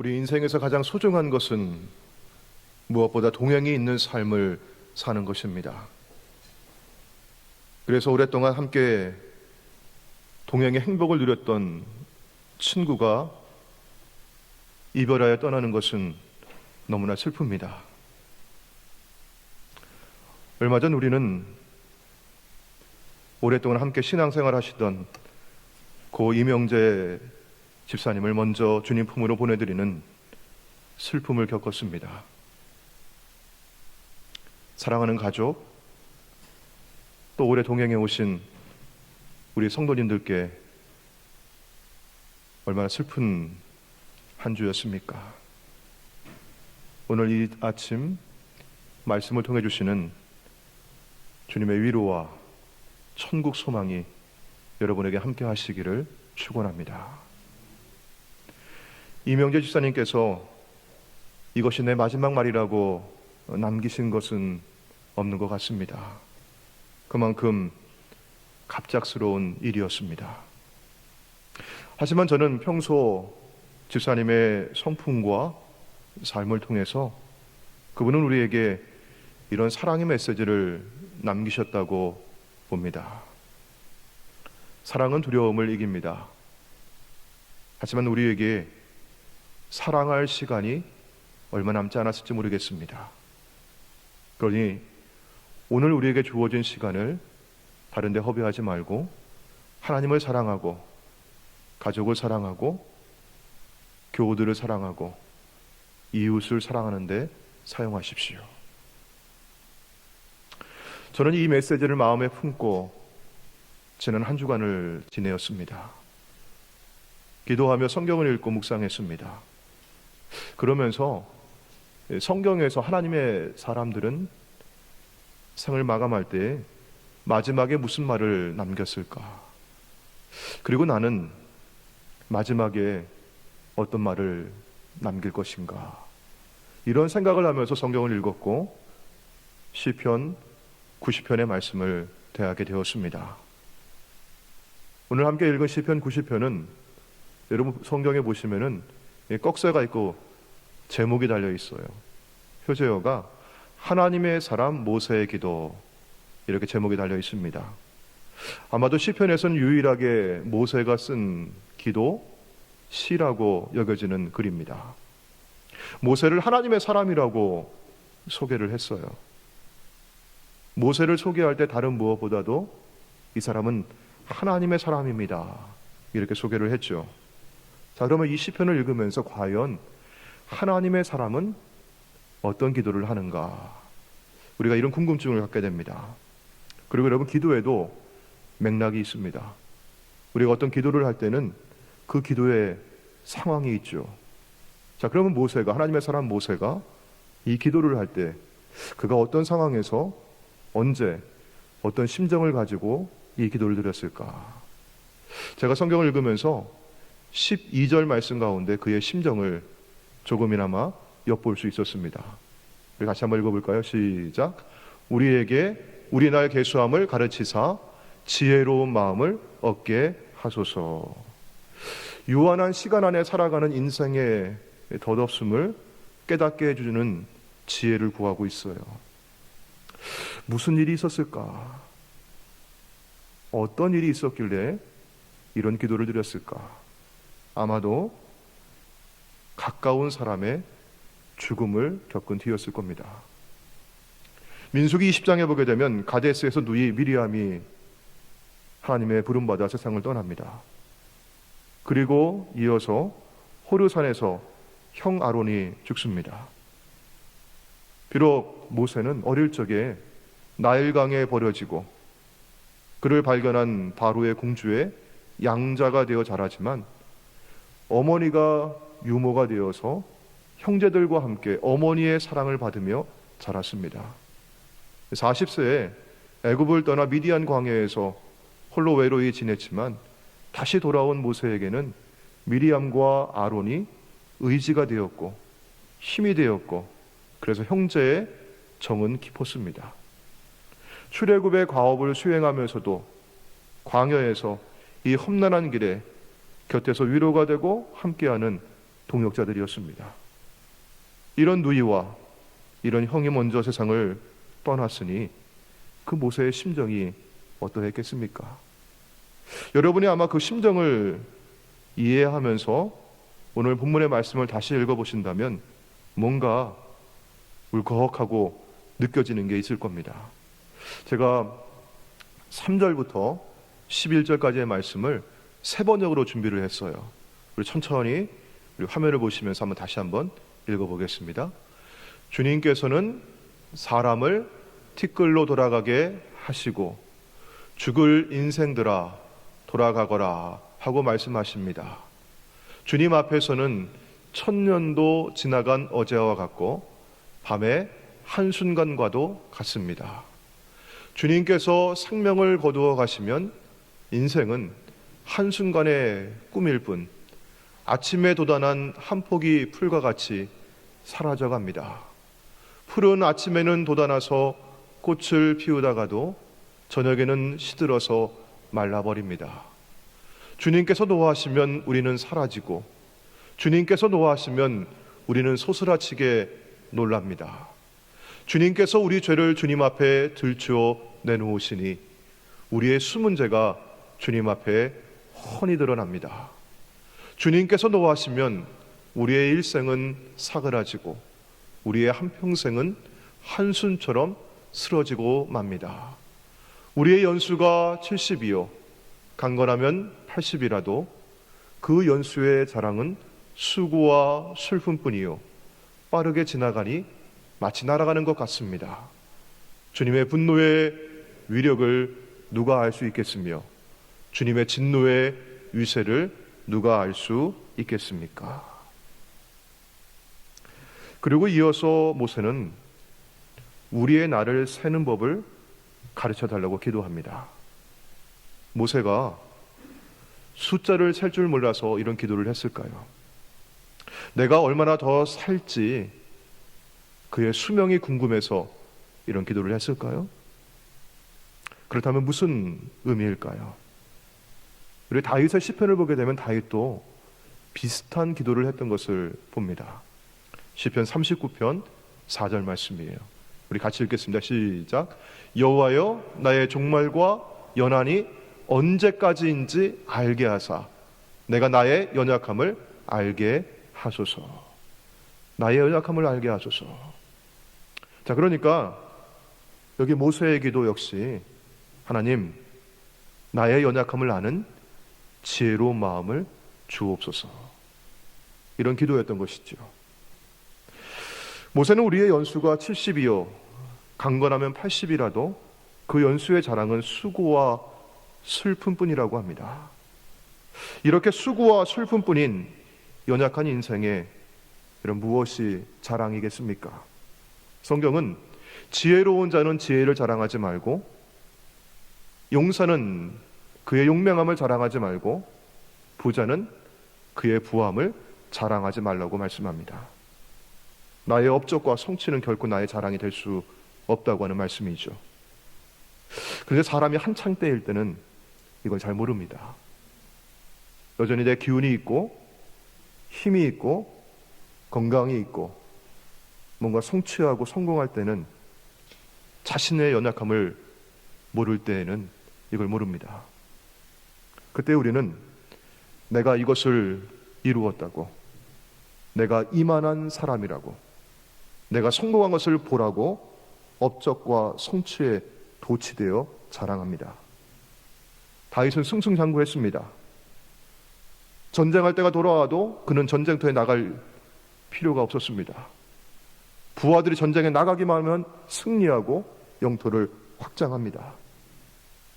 우리 인생에서 가장 소중한 것은 무엇보다 동행이 있는 삶을 사는 것입니다. 그래서 오랫동안 함께 동행의 행복을 누렸던 친구가 이별하여 떠나는 것은 너무나 슬픕니다. 얼마 전 우리는 오랫동안 함께 신앙생활 하시던 고 이명재 집사님을 먼저 주님 품으로 보내드리는 슬픔을 겪었습니다. 사랑하는 가족, 또 오래 동행해 오신 우리 성도님들께 얼마나 슬픈 한 주였습니까? 오늘 이 아침 말씀을 통해 주시는 주님의 위로와 천국 소망이 여러분에게 함께 하시기를 축원합니다. 이명재 집사님께서 이것이 내 마지막 말이라고 남기신 것은 없는 것 같습니다. 그만큼 갑작스러운 일이었습니다. 하지만 저는 평소 집사님의 성품과 삶을 통해서 그분은 우리에게 이런 사랑의 메시지를 남기셨다고 봅니다. 사랑은 두려움을 이깁니다. 하지만 우리에게 사랑할 시간이 얼마 남지 않았을지 모르겠습니다. 그러니 오늘 우리에게 주어진 시간을 다른 데 허비하지 말고 하나님을 사랑하고 가족을 사랑하고 교우들을 사랑하고 이웃을 사랑하는 데 사용하십시오. 저는 이 메시지를 마음에 품고 지난 한 주간을 지내었습니다. 기도하며 성경을 읽고 묵상했습니다. 그러면서 성경에서 하나님의 사람들은 생을 마감할 때 마지막에 무슨 말을 남겼을까? 그리고 나는 마지막에 어떤 말을 남길 것인가? 이런 생각을 하면서 성경을 읽었고 시편 90편의 말씀을 대하게 되었습니다. 오늘 함께 읽은 시편 90편은 여러분 성경에 보시면은 꺽쇠가 있고 제목이 달려 있어요. 표제어가 하나님의 사람 모세의 기도, 이렇게 제목이 달려 있습니다. 아마도 시편에서는 유일하게 모세가 쓴 기도 시라고 여겨지는 글입니다. 모세를 하나님의 사람이라고 소개를 했어요. 모세를 소개할 때 다른 무엇보다도 이 사람은 하나님의 사람입니다, 이렇게 소개를 했죠. 자, 그러면 이 시편을 읽으면서 과연 하나님의 사람은 어떤 기도를 하는가? 우리가 이런 궁금증을 갖게 됩니다. 그리고 여러분, 기도에도 맥락이 있습니다. 우리가 어떤 기도를 할 때는 그 기도에 상황이 있죠. 자, 그러면 모세가, 하나님의 사람 모세가 이 기도를 할 때 그가 어떤 상황에서 언제 어떤 심정을 가지고 이 기도를 드렸을까? 제가 성경을 읽으면서 12절 말씀 가운데 그의 심정을 조금이나마 엿볼 수 있었습니다. 우리 같이 한번 읽어볼까요? 시작. 우리에게 우리 날 계수함을 가르치사 지혜로운 마음을 얻게 하소서. 유한한 시간 안에 살아가는 인생의 덧없음을 깨닫게 해주는 지혜를 구하고 있어요. 무슨 일이 있었을까? 어떤 일이 있었길래 이런 기도를 드렸을까? 아마도 가까운 사람의 죽음을 겪은 뒤였을 겁니다. 민수기 20장에 보게 되면 가데스에서 누이 미리암이 하나님의 부름받아 세상을 떠납니다. 그리고 이어서 호르산에서 형 아론이 죽습니다. 비록 모세는 어릴 적에 나일강에 버려지고 그를 발견한 바로의 공주의 양자가 되어 자라지만 어머니가 유모가 되어서 형제들과 함께 어머니의 사랑을 받으며 자랐습니다. 40세에 애굽을 떠나 미디안 광야에서 홀로 외로이 지냈지만 다시 돌아온 모세에게는 미리암과 아론이 의지가 되었고 힘이 되었고, 그래서 형제의 정은 깊었습니다. 출애굽의 과업을 수행하면서도 광야에서 이 험난한 길에 곁에서 위로가 되고 함께하는 동역자들이었습니다. 이런 누이와 이런 형이 먼저 세상을 떠났으니 그 모세의 심정이 어떠했겠습니까? 여러분이 아마 그 심정을 이해하면서 오늘 본문의 말씀을 다시 읽어보신다면 뭔가 울컥하고 느껴지는 게 있을 겁니다. 제가 3절부터 11절까지의 말씀을 세 번역으로 준비를 했어요. 우리 천천히 우리 화면을 보시면서 다시 한번 읽어보겠습니다. 주님께서는 사람을 티끌로 돌아가게 하시고 죽을 인생들아 돌아가거라 하고 말씀하십니다. 주님 앞에서는 천년도 지나간 어제와 같고 밤의 한순간과도 같습니다. 주님께서 생명을 거두어 가시면 인생은 한순간의 꿈일 뿐 아침에 돋아난 한 포기 풀과 같이 사라져갑니다. 풀은 아침에는 돋아나서 꽃을 피우다가도 저녁에는 시들어서 말라버립니다. 주님께서 노하시면 우리는 사라지고 주님께서 노하시면 우리는 소스라치게 놀랍니다. 주님께서 우리 죄를 주님 앞에 들추어 내놓으시니 우리의 숨은 죄가 주님 앞에 훤히 드러납니다. 주님께서 노하시면 우리의 일생은 사그라지고 우리의 한평생은 한순처럼 쓰러지고 맙니다. 우리의 연수가 70이요 강건하면 80이라도 그 연수의 자랑은 수고와 슬픔뿐이요 빠르게 지나가니 마치 날아가는 것 같습니다. 주님의 분노의 위력을 누가 알 수 있겠으며 주님의 진노의 위세를 누가 알 수 있겠습니까? 그리고 이어서 모세는 우리의 날을 세는 법을 가르쳐 달라고 기도합니다. 모세가 숫자를 셀 줄 몰라서 이런 기도를 했을까요? 내가 얼마나 더 살지 그의 수명이 궁금해서 이런 기도를 했을까요? 그렇다면 무슨 의미일까요? 우리 다윗의 시편을 보게 되면 다윗도 비슷한 기도를 했던 것을 봅니다. 시편 39편 4절 말씀이에요. 우리 같이 읽겠습니다. 시작. 여호와여 나의 종말과 연한이 언제까지인지 알게 하사 내가 나의 연약함을 알게 하소서. 나의 연약함을 알게 하소서. 자, 그러니까 여기 모세의 기도 역시 하나님 나의 연약함을 아는 지혜로운 마음을 주옵소서. 이런 기도였던 것이죠. 모세는 우리의 연수가 70이요 강건하면 80이라도 그 연수의 자랑은 수고와 슬픔뿐이라고 합니다. 이렇게 수고와 슬픔뿐인 연약한 인생에 이런 무엇이 자랑이겠습니까? 성경은 지혜로운 자는 지혜를 자랑하지 말고 용사는 그의 용맹함을 자랑하지 말고 부자는 그의 부함을 자랑하지 말라고 말씀합니다. 나의 업적과 성취는 결코 나의 자랑이 될 수 없다고 하는 말씀이죠. 그런데 사람이 한창 때일 때는 이걸 잘 모릅니다. 여전히 내 기운이 있고 힘이 있고 건강이 있고 뭔가 성취하고 성공할 때는 자신의 연약함을 모를 때에는 이걸 모릅니다. 그때 우리는 내가 이것을 이루었다고, 내가 이만한 사람이라고, 내가 성공한 것을 보라고 업적과 성취에 도취되어 자랑합니다. 다윗은 승승장구했습니다. 전쟁할 때가 돌아와도 그는 전쟁터에 나갈 필요가 없었습니다. 부하들이 전쟁에 나가기만 하면 승리하고 영토를 확장합니다.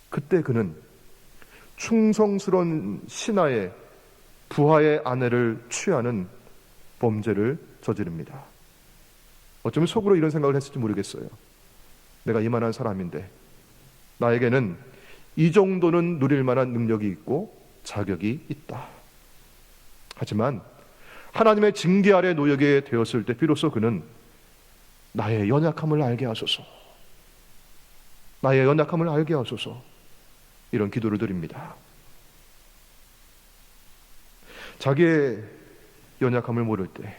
그때 그는 충성스러운 신하의 부하의 아내를 취하는 범죄를 저지릅니다. 어쩌면 속으로 이런 생각을 했을지 모르겠어요. 내가 이만한 사람인데 나에게는 이 정도는 누릴 만한 능력이 있고 자격이 있다. 하지만 하나님의 징계 아래 놓여게 되었을 때 비로소 그는 나의 연약함을 알게 하소서, 나의 연약함을 알게 하소서, 이런 기도를 드립니다. 자기의 연약함을 모를 때,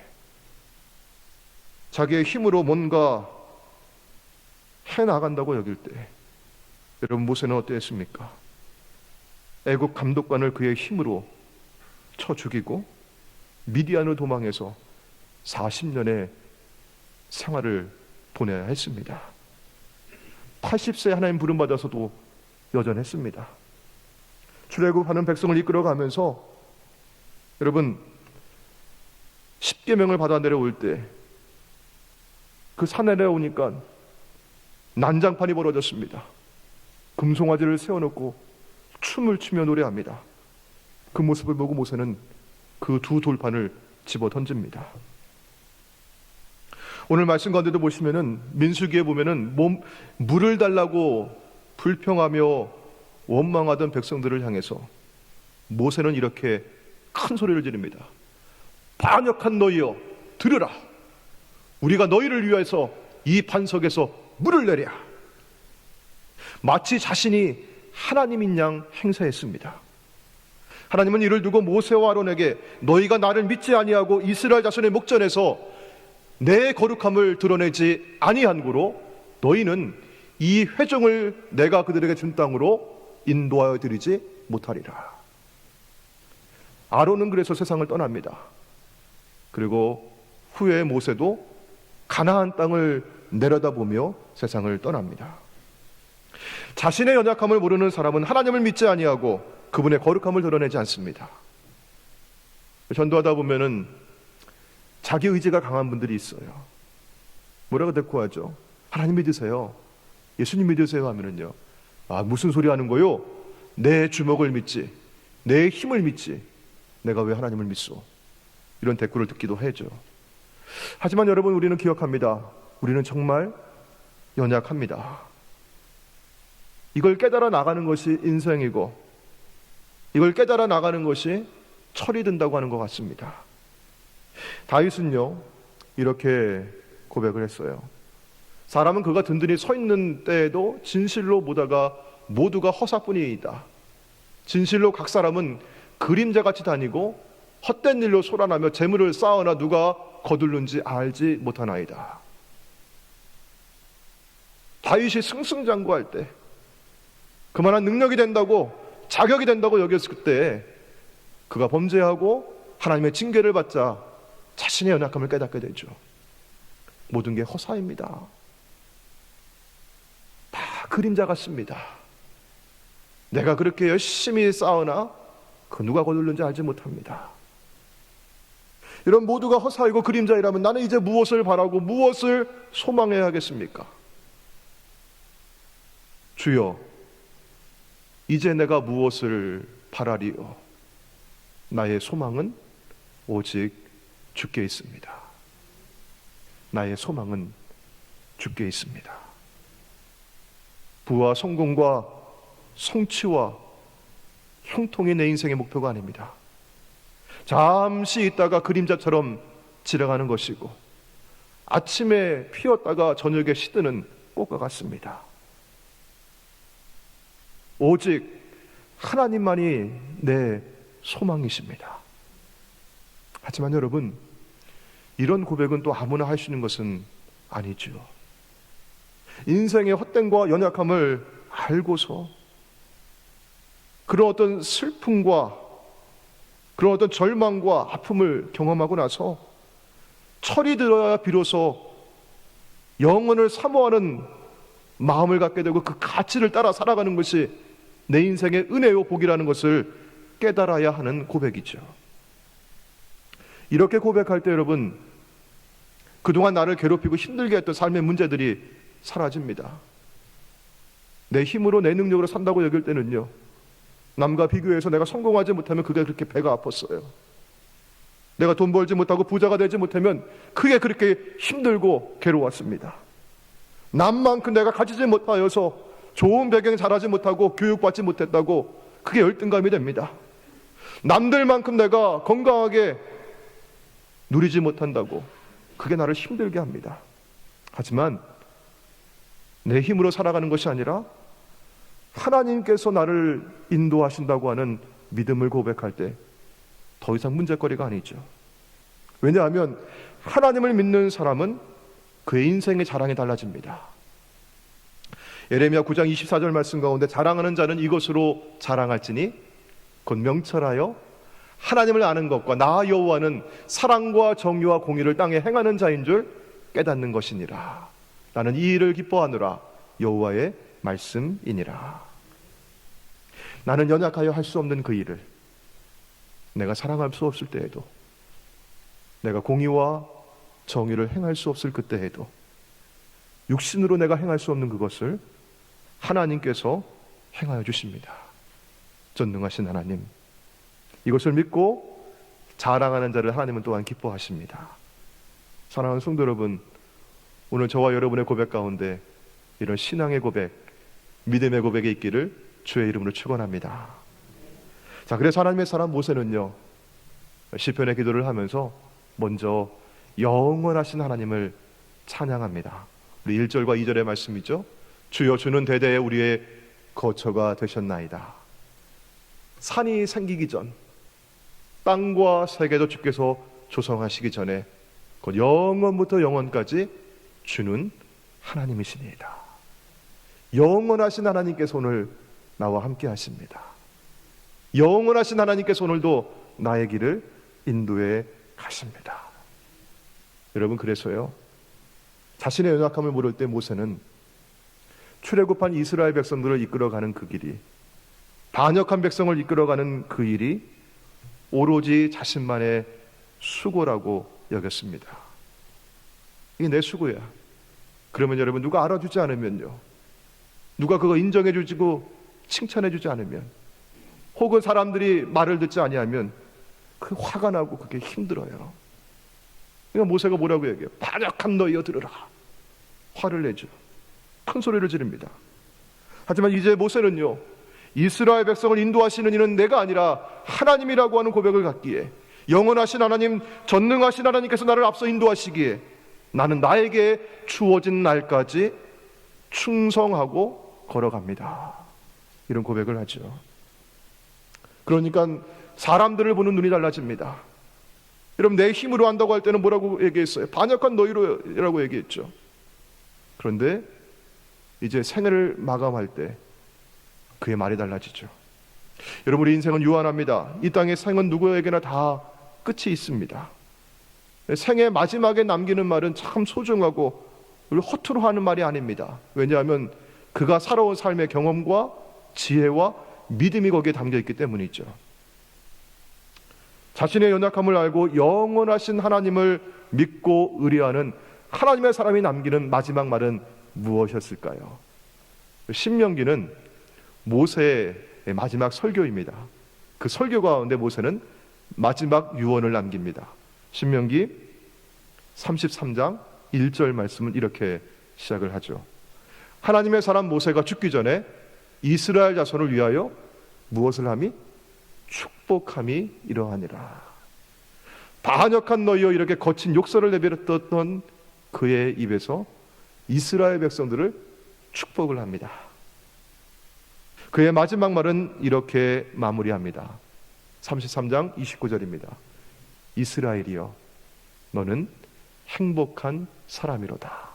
자기의 힘으로 뭔가 해나간다고 여길 때, 여러분 모세는 어땠습니까? 애국 감독관을 그의 힘으로 쳐 죽이고 미디안으로 도망해서 40년의 생활을 보내야 했습니다. 80세 하나님 부름받아서도 여전했습니다. 출애굽하는 백성을 이끌어가면서 여러분 10계명을 받아 내려올 때 그 산에 내려오니까 난장판이 벌어졌습니다. 금송아지를 세워놓고 춤을 추며 노래합니다. 그 모습을 보고 모세는 그 두 돌판을 집어 던집니다. 오늘 말씀 가운데도 보시면은 민수기에 보면은 물을 달라고 불평하며 원망하던 백성들을 향해서 모세는 이렇게 큰 소리를 지릅니다. 반역한 너희여, 들으라. 우리가 너희를 위해서 이 반석에서 물을 내랴. 마치 자신이 하나님인 양 행세했습니다. 하나님은 이를 두고 모세와 아론에게 너희가 나를 믿지 아니하고 이스라엘 자손의 목전에서 내 거룩함을 드러내지 아니한 고로 너희는 이 회중을 내가 그들에게 준 땅으로 인도하여 드리지 못하리라. 아론은 그래서 세상을 떠납니다. 그리고 후에 모세도 가나안 땅을 내려다보며 세상을 떠납니다. 자신의 연약함을 모르는 사람은 하나님을 믿지 아니하고 그분의 거룩함을 드러내지 않습니다. 전도하다 보면은 자기 의지가 강한 분들이 있어요. 뭐라고 대꾸하죠? 하나님 믿으세요, 예수님 믿으세요 하면은요, 아 무슨 소리 하는 거요? 내 주먹을 믿지, 내 힘을 믿지, 내가 왜 하나님을 믿소? 이런 대꾸를 듣기도 하죠. 하지만 여러분, 우리는 기억합니다. 우리는 정말 연약합니다. 이걸 깨달아 나가는 것이 인생이고, 이걸 깨달아 나가는 것이 철이 든다고 하는 것 같습니다. 다윗은요 이렇게 고백을 했어요. 사람은 그가 든든히 서 있는 때에도 진실로 보다가 모두가 허사뿐이다. 진실로 각 사람은 그림자같이 다니고 헛된 일로 소란하며 재물을 쌓으나 누가 거둘는지 알지 못하나이다. 다윗이 승승장구할 때, 그만한 능력이 된다고, 자격이 된다고 여겼을 때 그가 범죄하고 하나님의 징계를 받자 자신의 연약함을 깨닫게 되죠. 모든 게 허사입니다. 다 그림자 같습니다. 내가 그렇게 열심히 쌓으나 그 누가 거둘는지 알지 못합니다. 이런 모두가 허사이고 그림자이라면 나는 이제 무엇을 바라고 무엇을 소망해야 하겠습니까? 주여, 이제 내가 무엇을 바라리요? 나의 소망은 오직 주께 있습니다. 나의 소망은 주께 있습니다. 부와 성공과 성취와 형통이 내 인생의 목표가 아닙니다. 잠시 있다가 그림자처럼 지나가는 것이고, 아침에 피었다가 저녁에 시드는 꽃과 같습니다. 오직 하나님만이 내 소망이십니다. 하지만 여러분, 이런 고백은 또 아무나 할 수 있는 것은 아니죠. 인생의 헛됨과 연약함을 알고서 그런 어떤 슬픔과 그런 어떤 절망과 아픔을 경험하고 나서 철이 들어야 비로소 영혼을 사모하는 마음을 갖게 되고 그 가치를 따라 살아가는 것이 내 인생의 은혜요 복이라는 것을 깨달아야 하는 고백이죠. 이렇게 고백할 때 여러분, 그동안 나를 괴롭히고 힘들게 했던 삶의 문제들이 사라집니다. 내 힘으로 내 능력으로 산다고 여길 때는요, 남과 비교해서 내가 성공하지 못하면 그게 그렇게 배가 아팠어요. 내가 돈 벌지 못하고 부자가 되지 못하면 그게 그렇게 힘들고 괴로웠습니다. 남만큼 내가 가지지 못하여서 좋은 배경 자라지 못하고 교육받지 못했다고 그게 열등감이 됩니다. 남들만큼 내가 건강하게 누리지 못한다고 그게 나를 힘들게 합니다. 하지만 내 힘으로 살아가는 것이 아니라 하나님께서 나를 인도하신다고 하는 믿음을 고백할 때 더 이상 문제거리가 아니죠. 왜냐하면 하나님을 믿는 사람은 그의 인생의 자랑이 달라집니다. 예레미야 9장 24절 말씀 가운데 자랑하는 자는 이것으로 자랑할지니 곧 명철하여 하나님을 아는 것과 나 여호와는 사랑과 정의와 공의를 땅에 행하는 자인 줄 깨닫는 것이니라. 나는 이 일을 기뻐하노라. 여호와의 말씀이니라. 나는 연약하여 할 수 없는 그 일을 내가 사랑할 수 없을 때에도, 내가 공의와 정의를 행할 수 없을 그때에도, 육신으로 내가 행할 수 없는 그것을 하나님께서 행하여 주십니다. 전능하신 하나님, 이것을 믿고 자랑하는 자를 하나님은 또한 기뻐하십니다. 사랑하는 성도 여러분, 오늘 저와 여러분의 고백 가운데 이런 신앙의 고백, 믿음의 고백이 있기를 주의 이름으로 축원합니다. 자, 그래서 하나님의 사람 모세는요, 시편의 기도를 하면서 먼저 영원하신 하나님을 찬양합니다. 우리 1절과 2절의 말씀이죠. 주여, 주는 대대에 우리의 거처가 되셨나이다. 산이 생기기 전, 땅과 세계도 주께서 조성하시기 전에 곧 영원부터 영원까지 주는 하나님이시니이다. 영원하신 하나님께서 오늘 나와 함께 하십니다. 영원하신 하나님께서 오늘도 나의 길을 인도해 가십니다. 여러분, 그래서요, 자신의 연약함을 모를 때 모세는 출애굽한 이스라엘 백성들을 이끌어가는 그 길이, 반역한 백성을 이끌어가는 그 일이 오로지 자신만의 수고라고 여겼습니다. 이게 내 수고야. 그러면 여러분, 누가 알아주지 않으면요, 누가 그거 인정해주고 칭찬해주지 않으면, 혹은 사람들이 말을 듣지 아니하면 그 화가 나고 그게 힘들어요. 그러니까 모세가 뭐라고 얘기해요? 반역한 너희여 들으라. 화를 내죠. 큰 소리를 지릅니다. 하지만 이제 모세는요, 이스라엘 백성을 인도하시는 이는 내가 아니라 하나님이라고 하는 고백을 갖기에, 영원하신 하나님, 전능하신 하나님께서 나를 앞서 인도하시기에 나는 나에게 주어진 날까지 충성하고 걸어갑니다. 이런 고백을 하죠. 그러니까 사람들을 보는 눈이 달라집니다. 여러분, 내 힘으로 한다고 할 때는 뭐라고 얘기했어요? 반역한 너희로라고 얘기했죠. 그런데 이제 생애를 마감할 때 그의 말이 달라지죠. 여러분, 우리 인생은 유한합니다. 이 땅의 생은 누구에게나 다 끝이 있습니다. 생의 마지막에 남기는 말은 참 소중하고 허투루 하는 말이 아닙니다. 왜냐하면 그가 살아온 삶의 경험과 지혜와 믿음이 거기에 담겨 있기 때문이죠. 자신의 연약함을 알고 영원하신 하나님을 믿고 의뢰하는 하나님의 사람이 남기는 마지막 말은 무엇이었을까요? 신명기는 모세의 마지막 설교입니다. 그 설교 가운데 모세는 마지막 유언을 남깁니다. 신명기 33장 1절 말씀은 이렇게 시작을 하죠. 하나님의 사람 모세가 죽기 전에 이스라엘 자손을 위하여 무엇을 함이? 축복함이 이러하니라. 반역한 너희여, 이렇게 거친 욕설을 내뱉었던 그의 입에서 이스라엘 백성들을 축복을 합니다. 그의 마지막 말은 이렇게 마무리합니다. 33장 29절입니다. 이스라엘이여, 너는 행복한 사람이로다.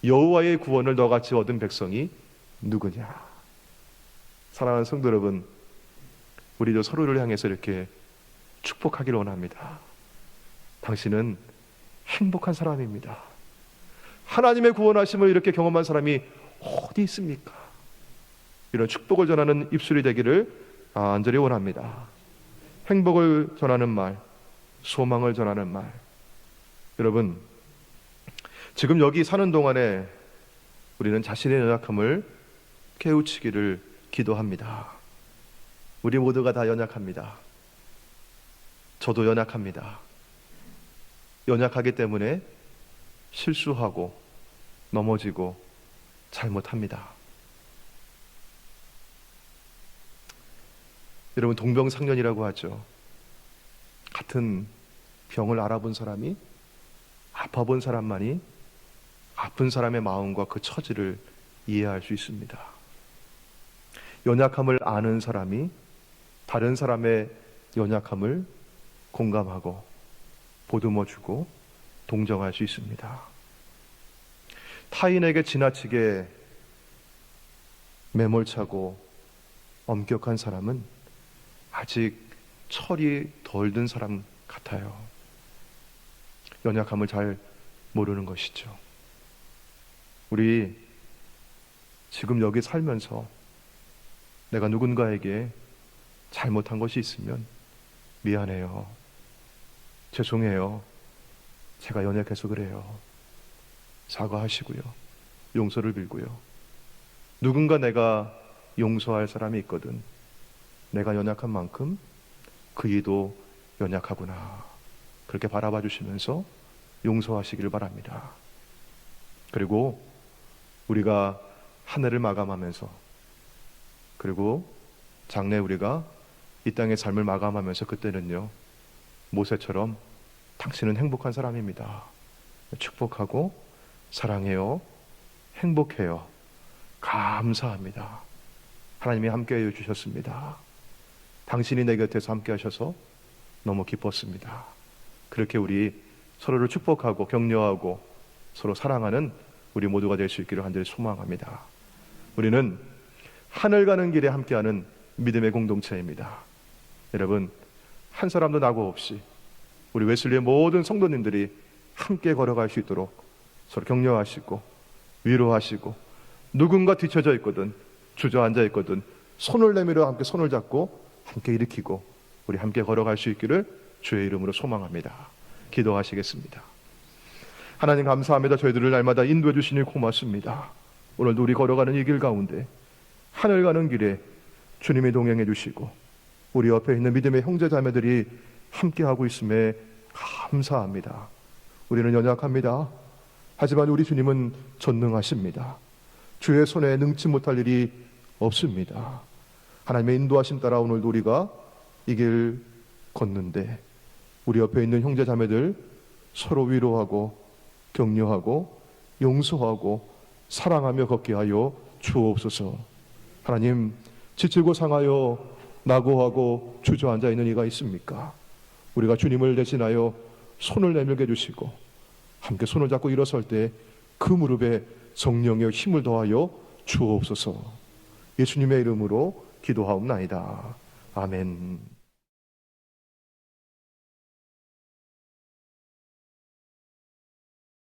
여호와의 구원을 너같이 얻은 백성이 누구냐? 사랑하는 성도 여러분, 우리도 서로를 향해서 이렇게 축복하기를 원합니다. 당신은 행복한 사람입니다. 하나님의 구원하심을 이렇게 경험한 사람이 어디 있습니까? 이런 축복을 전하는 입술이 되기를 간절히 원합니다. 행복을 전하는 말, 소망을 전하는 말. 여러분, 지금 여기 사는 동안에 우리는 자신의 연약함을 깨우치기를 기도합니다. 우리 모두가 다 연약합니다. 저도 연약합니다. 연약하기 때문에 실수하고 넘어지고 잘못합니다. 여러분, 동병상련이라고 하죠. 같은 병을 알아본 사람이, 아파본 사람만이 아픈 사람의 마음과 그 처지를 이해할 수 있습니다. 연약함을 아는 사람이 다른 사람의 연약함을 공감하고 보듬어주고 동정할 수 있습니다. 타인에게 지나치게 매몰차고 엄격한 사람은 아직 철이 덜 든 사람 같아요. 연약함을 잘 모르는 것이죠. 우리 지금 여기 살면서 내가 누군가에게 잘못한 것이 있으면 미안해요. 죄송해요. 제가 연약해서 그래요. 사과하시고요. 용서를 빌고요. 누군가 내가 용서할 사람이 있거든. 내가 연약한 만큼 그 이도 연약하구나. 그렇게 바라봐 주시면서 용서하시기를 바랍니다. 그리고 우리가 한 해를 마감하면서, 그리고 장래 우리가 이 땅의 삶을 마감하면서 그때는요, 모세처럼 당신은 행복한 사람입니다. 축복하고 사랑해요. 행복해요. 감사합니다. 하나님이 함께해 주셨습니다. 당신이 내 곁에서 함께 하셔서 너무 기뻤습니다. 그렇게 우리 서로를 축복하고 격려하고 서로 사랑하는 우리 모두가 될 수 있기를 간절히 소망합니다. 우리는 하늘 가는 길에 함께하는 믿음의 공동체입니다. 여러분, 한 사람도 낙오 없이 우리 웨슬리의 모든 성도님들이 함께 걸어갈 수 있도록 서로 격려하시고 위로하시고, 누군가 뒤처져 있거든 주저앉아 있거든 손을 내밀어 함께 손을 잡고 함께 일으키고 우리 함께 걸어갈 수 있기를 주의 이름으로 소망합니다. 기도하시겠습니다. 하나님 감사합니다. 저희들을 날마다 인도해 주시니 고맙습니다. 오늘도 우리 걸어가는 이 길 가운데 하늘 가는 길에 주님이 동행해 주시고 우리 옆에 있는 믿음의 형제 자매들이 함께하고 있음에 감사합니다. 우리는 연약합니다. 하지만 우리 주님은 전능하십니다. 주의 손에 능치 못할 일이 없습니다. 하나님의 인도하심 따라 오늘도 우리가 이 길 걷는데 우리 옆에 있는 형제 자매들 서로 위로하고 격려하고 용서하고 사랑하며 걷게 하여 주옵소서. 하나님, 지치고 상하여 낙오하고 주저앉아 있는 이가 있습니까? 우리가 주님을 대신하여 손을 내밀게 해주시고 함께 손을 잡고 일어설 때 그 무릎에 성령의 힘을 더하여 주옵소서. 예수님의 이름으로 기도하옵나이다. 아멘.